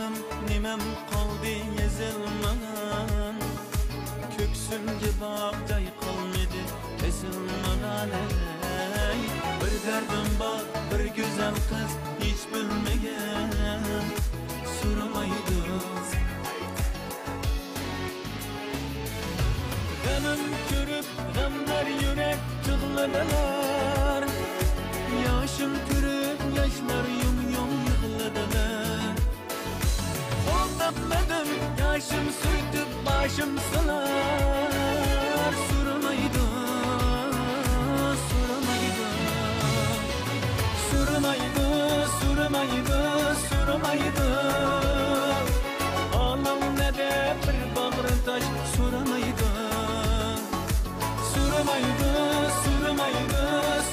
Canım nimem kaldı yazılmadan, köksümge bağday kalmadı kesilmadan. Bir derdim var, bir güzel kız hiç bilmegen suramaydı. Gamım körüp gamlar yürek tığladılar, yaşım körüp yaşlar yum yum yığladılar. Olmadım yaşım sürtüp başım sılar, suramaydı, suramaydı, suramaydı, suramaydı, suramaydı. Anam ne de bir bağrı taş suramaydı, suramaydı, suramaydı,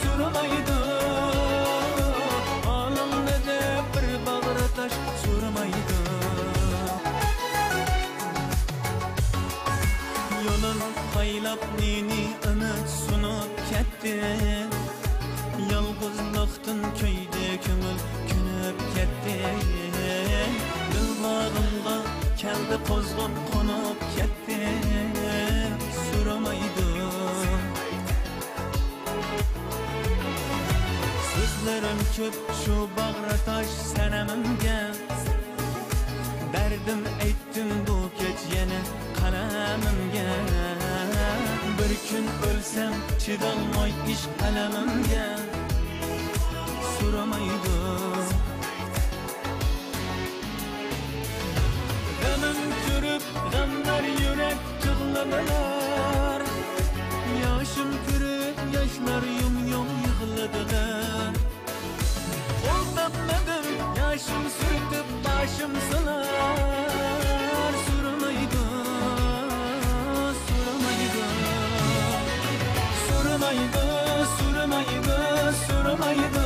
suramaydı. Anam ne de bir bağrı taş suramaydı. Yolun haylap nini ümit sunup ketdi, yalgızlıqtın köyde kömül künüp ketdi. Dilbağımda keldi qozg'un qo'nib ketdi, suramaydi. Sözlerim ko'p shu bag'ri tosh sanamimga, derdim aytdim bu kech yana qalamimga. Bir kun o'lsam chidolmay ishq alamimga, suramaydi. Gamim ko'rib g'amlar yurak tığladılar, yoshim ko'rib yoshlar yum yum yig'ladilar. Olmadım yaşım sürtüp başım sılar, suramaydı, suramaydı, suramaydı, suramaydı, suramaydı.